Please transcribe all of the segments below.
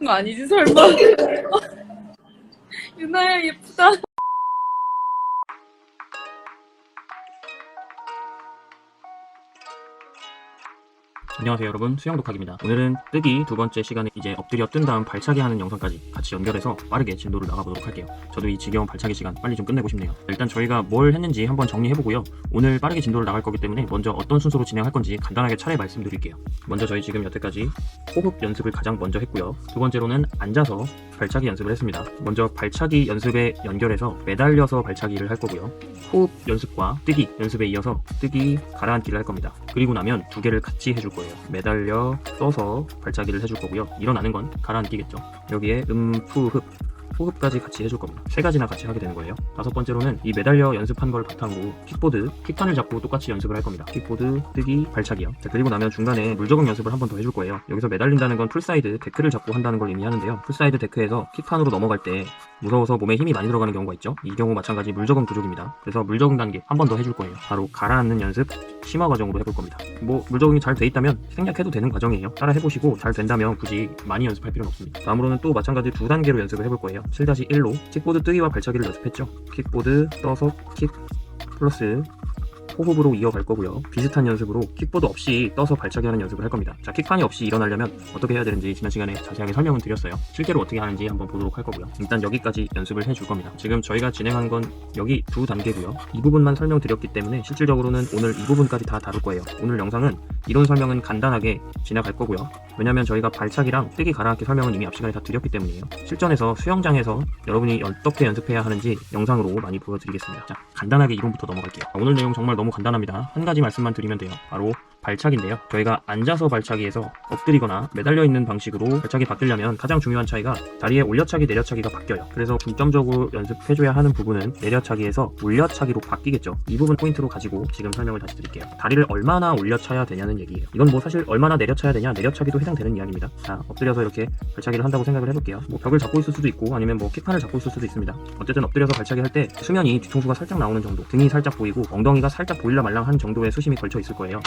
거 아니지 설마? 유나야 예쁘다. 안녕하세요 여러분, 수영독학입니다. 오늘은 뜨기 두 번째 시간에 이제 엎드려 뜬 다음 발차기 하는 영상까지 같이 연결해서 빠르게 진도를 나가보도록 할게요. 저도 이 지겨운 발차기 시간 빨리 좀 끝내고 싶네요. 일단 저희가 뭘 했는지 한번 정리해보고요. 오늘 빠르게 진도를 나갈 거기 때문에 먼저 어떤 순서로 진행할 건지 간단하게 차례 말씀드릴게요. 먼저 저희 지금 여태까지 호흡 연습을 가장 먼저 했고요. 두 번째로는 앉아서 발차기 연습을 했습니다. 먼저 발차기 연습에 연결해서 매달려서 발차기를 할 거고요. 호흡 연습과 뜨기 연습에 이어서 뜨기 가라앉기를 할 겁니다. 그리고 나면 두 개를 같이 해줄 거예요. 매달려 써서 발차기를 해줄 거고요. 일어나는 건 가라앉기겠죠. 여기에 푸흡 호흡까지 같이 해줄 겁니다. 세 가지나 같이 하게 되는 거예요. 다섯 번째로는 이 매달려 연습한 걸 바탕으로 킥보드, 킥판을 잡고 똑같이 연습을 할 겁니다. 킥보드, 뜨기, 발차기요. 자, 그리고 나면 중간에 물 적응 연습을 한 번 더 해줄 거예요. 여기서 매달린다는 건 풀사이드 데크를 잡고 한다는 걸 의미하는데요. 풀사이드 데크에서 킥판으로 넘어갈 때 무서워서 몸에 힘이 많이 들어가는 경우가 있죠. 이 경우 마찬가지 물 적응 부족입니다. 그래서 물 적응 단계 한 번 더 해줄 거예요. 바로 가라앉는 연습 심화 과정으로 해볼 겁니다. 뭐 물 적응이 잘 돼 있다면 생략해도 되는 과정이에요. 따라 해보시고 잘 된다면 굳이 많이 연습할 필요는 없습니다. 다음으로는 또 마찬가지 두 단계로 연습을 해볼 거예요. 7-1로 킥보드 뜨기와 발차기를 연습했죠. 킥보드 떠서 킥 플러스 호흡으로 이어갈 거고요. 비슷한 연습으로 킥보드 없이 떠서 발차기 하는 연습을 할 겁니다. 자, 킥판이 없이 일어나려면 어떻게 해야 되는지 지난 시간에 자세하게 설명을 드렸어요. 실제로 어떻게 하는지 한번 보도록 할 거고요. 일단 여기까지 연습을 해줄 겁니다. 지금 저희가 진행한 건 여기 두 단계고요. 이 부분만 설명드렸기 때문에 실질적으로는 오늘 이 부분까지 다 다룰 거예요. 오늘 영상은 이론 설명은 간단하게 지나갈 거고요. 왜냐면 저희가 발차기랑 뜨기 가라앉기 설명은 이미 앞 시간에 다 드렸기 때문이에요. 실전에서 수영장에서 여러분이 어떻게 연습해야 하는지 영상으로 많이 보여드리겠습니다. 자, 간단하게 이론부터 넘어갈게요. 오늘 내용 정말 너무 간단합니다. 한 가지 말씀만 드리면 돼요. 바로 발차기인데요. 저희가 앉아서 발차기에서 엎드리거나 매달려 있는 방식으로 발차기 바뀌려면 가장 중요한 차이가 다리에 올려차기 내려차기가 바뀌어요. 그래서 중점적으로 연습해줘야 하는 부분은 내려차기에서 올려차기로 바뀌겠죠. 이 부분 포인트로 가지고 지금 설명을 다시 드릴게요. 다리를 얼마나 올려차야 되냐는 얘기예요. 이건 뭐 사실 얼마나 내려차야 되냐, 내려차기도 해당되는 이야기입니다. 자, 엎드려서 이렇게 발차기를 한다고 생각을 해볼게요. 뭐 벽을 잡고 있을 수도 있고 아니면 뭐 킥판을 잡고 있을 수도 있습니다. 어쨌든 엎드려서 발차기 할 때 수면이 뒤통수가 살짝 나오는 정도, 등이 살짝 보이고 엉덩이가 살짝 보일라 말랑한 정도의 수심이 걸쳐 있을 거예요.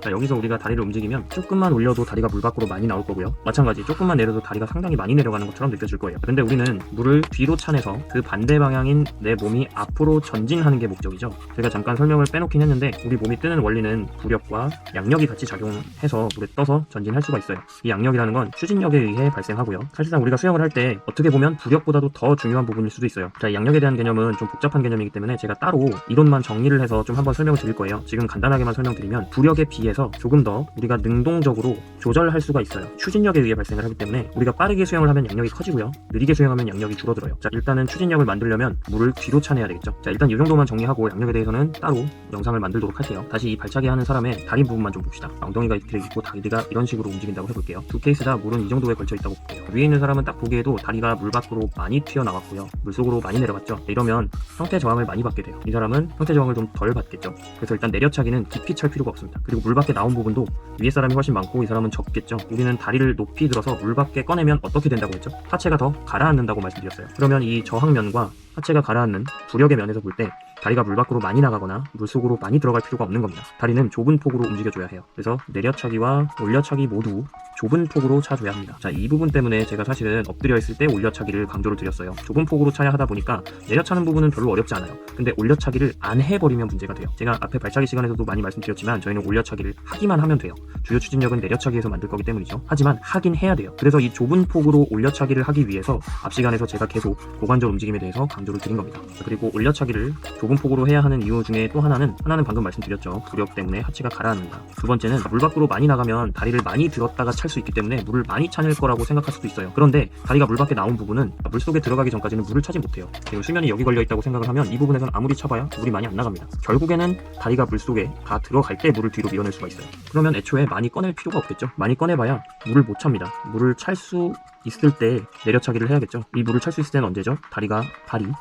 자, 여기서 우리가 다리를 움직이면 조금만 올려도 다리가 물 밖으로 많이 나올 거고요. 마찬가지 조금만 내려도 다리가 상당히 많이 내려가는 것처럼 느껴질 거예요. 근데 우리는 물을 뒤로 차내서 그 반대 방향인 내 몸이 앞으로 전진하는 게 목적이죠. 제가 잠깐 설명을 빼놓긴 했는데 우리 몸이 뜨는 원리는 부력과 양력이 같이 작용해서 물에 떠서 전진할 수가 있어요. 이 양력이라는 건 추진력에 의해 발생하고요. 사실상 우리가 수영을 할 때 어떻게 보면 부력보다도 더 중요한 부분일 수도 있어요. 자, 이 양력에 대한 개념은 좀 복잡한 개념이기 때문에 제가 따로 이론만 정리를 해서 좀 한번 설명을 드릴 거예요. 지금 간단하게만 설명드리면 부력에 비해서 조금 더 우리가 능동적으로 조절할 수가 있어요. 추진력에 의해 발생을 하기 때문에 우리가 빠르게 수영을 하면 양력이 커지고요. 느리게 수영하면 양력이 줄어들어요. 자, 일단은 추진력을 만들려면 물을 뒤로 차내야 되겠죠. 자, 일단 이 정도만 정리하고 양력에 대해서는 따로 영상을 만들도록 할게요. 다시 이 발차기 하는 사람의 다리 부분만 좀 봅시다. 엉덩이가 이렇게 있고 다리가 이런 식으로 움직인다고 해볼게요. 두 케이스 다 물은 이 정도에 걸쳐 있다고 볼게요. 위에 있는 사람은 딱 보기에도 다리가 물 밖으로 많이 튀어나왔고요. 물속으로 많이 내려갔죠. 이러면 형태 저항을 많이 받게 돼요. 이 사람은 형태 저항을 좀 덜 받겠죠. 그래서 일단 내려차기는 깊이 찰 필요가 없습니다. 그리고 물 밖에 나온 부분도 위에 사람이 훨씬 많고 이 사람은 적겠죠. 우리는 다리를 높이 들어서 물 밖에 꺼내면 어떻게 된다고 했죠? 하체가 더 가라앉는다고 말씀드렸어요. 그러면 이 저항면과 하체가 가라앉는 부력의 면에서 볼 때 다리가 물 밖으로 많이 나가거나 물속으로 많이 들어갈 필요가 없는 겁니다. 다리는 좁은 폭으로 움직여줘야 해요. 그래서 내려차기와 올려차기 모두 좁은 폭으로 차줘야 합니다. 자, 이 부분 때문에 제가 사실은 엎드려 있을 때 올려차기를 강조를 드렸어요. 좁은 폭으로 차야 하다 보니까 내려차는 부분은 별로 어렵지 않아요. 근데 올려차기를 안 해버리면 문제가 돼요. 제가 앞에 발차기 시간에서도 많이 말씀드렸지만 저희는 올려차기를 하기만 하면 돼요. 주요 추진력은 내려차기에서 만들 거기 때문이죠. 하지만 하긴 해야 돼요. 그래서 이 좁은 폭으로 올려차기를 하기 위해서 앞 시간에서 제가 계속 고관절 움직임에 대해서 강조를 드린 겁니다. 그리고 올려차기를 좁은 폭으로 해야 하는 이유 중에 또 하나는 방금 말씀드렸죠. 부력 때문에 하체가 가라앉는다. 두 번째는 물 밖으로 많이 나가면 다리를 많이 들었다가 찰 수 있기 때문에 물을 많이 차낼 거라고 생각할 수도 있어요. 그런데 다리가 물 밖에 나온 부분은 물속에 들어가기 전까지는 물을 차지 못해요. 그리고 수면이 여기 걸려 있다고 생각을 하면 이 부분에서는 아무리 차봐야 물이 많이 안 나갑니다. 결국에는 다리가 물속에 다 들어갈 때 물을 뒤로 밀어낼 수가 있어요. 그러면 애초에 많이 꺼낼 필요가 없겠죠. 많이 꺼내봐야 물을 못 찹니다. 물을 찰 수 있을 때 내려차기를 해야겠죠. 이 물을 찰 수 있을 때는 언제죠? 발이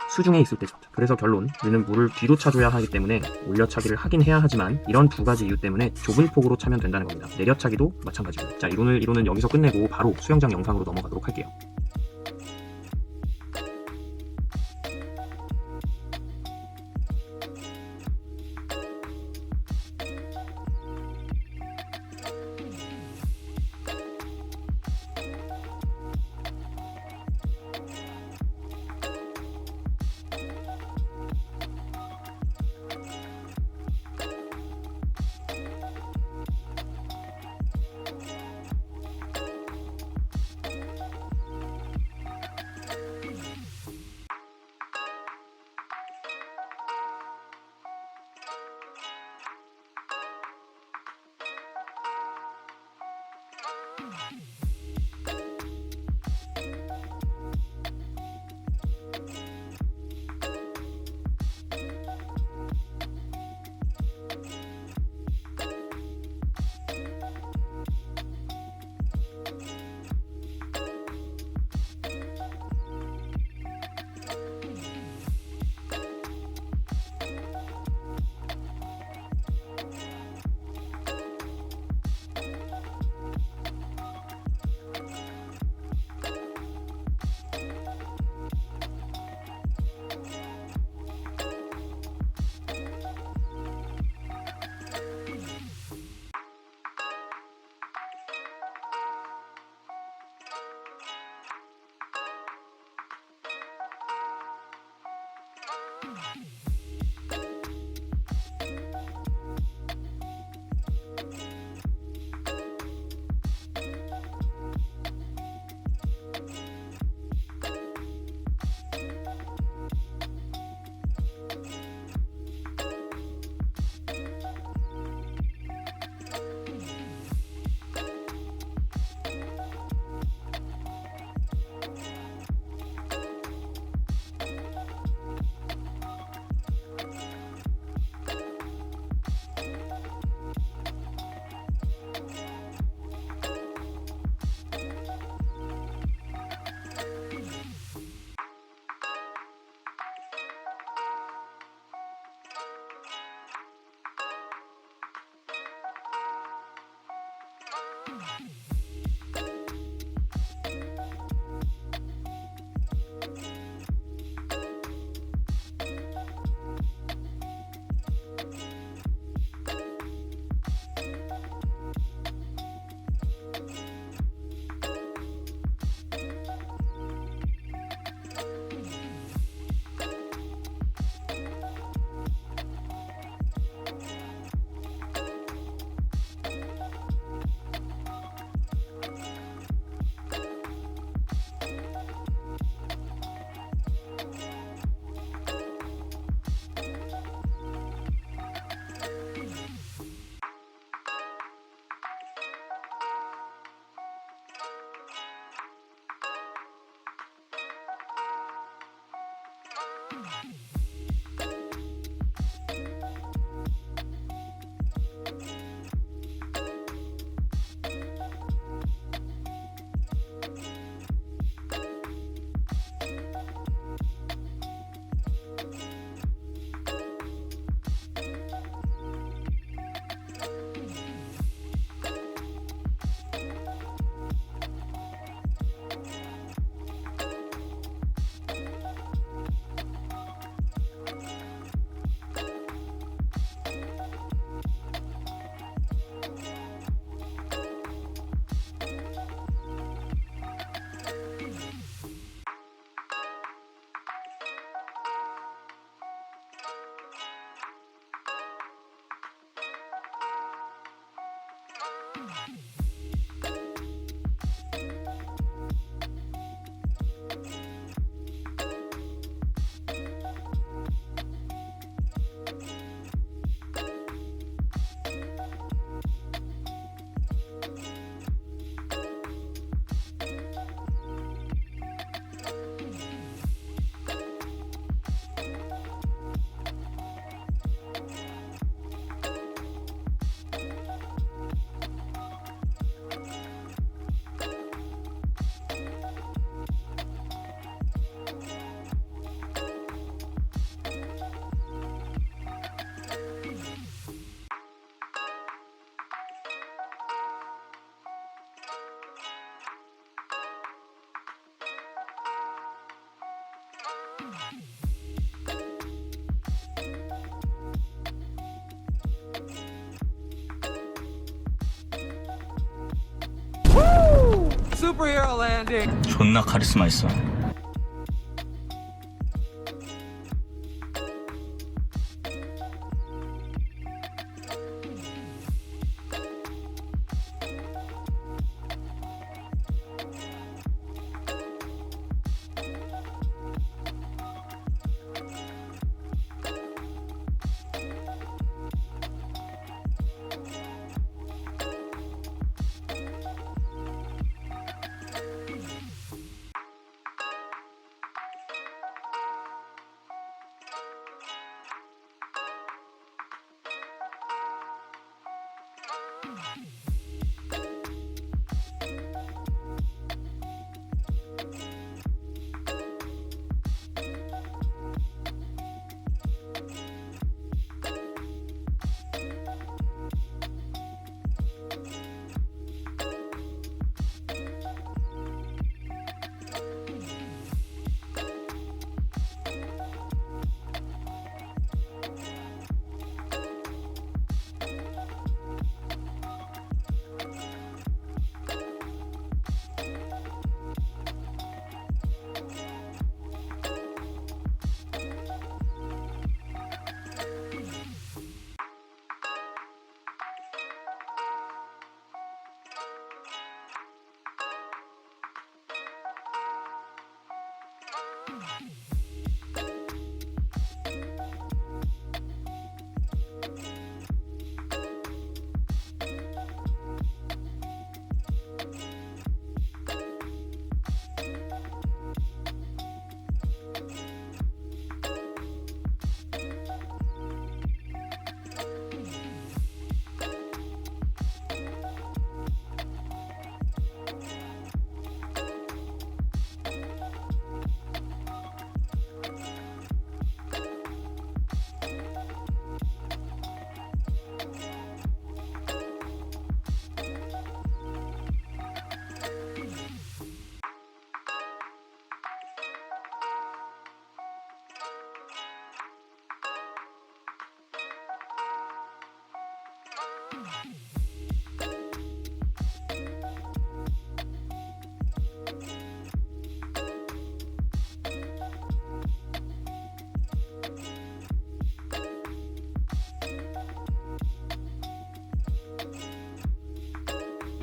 수중에 있을 때죠. 그래서 결론, 우리는 물을 뒤로 차줘야 하기 때문에 올려차기를 하긴 해야 하지만 이런 두 가지 이유 때문에 좁은 폭으로 차면 된다는 겁니다. 내려차기도 마찬가지고. 자, 이론은 여기서 끝내고 바로 수영장 영상으로 넘어가도록 할게요. Superhero landing. 존나 카리스마 있어.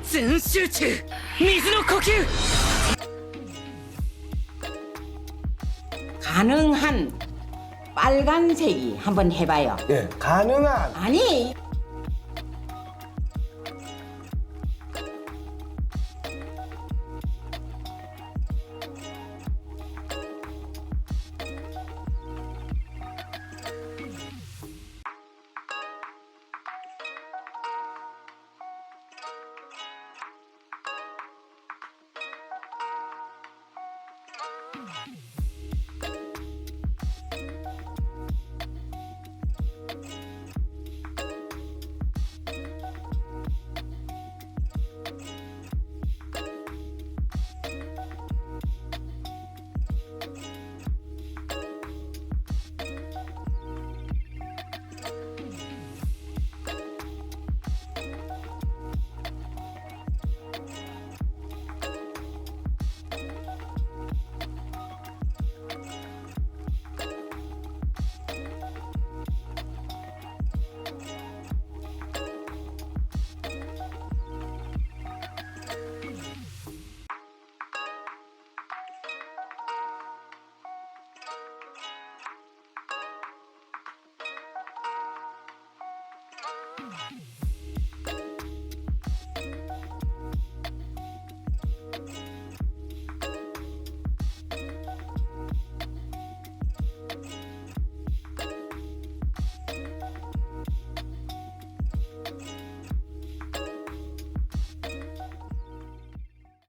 全集中水の呼吸 가능한 빨간색이 한번 해봐요. 예, 가능한 아니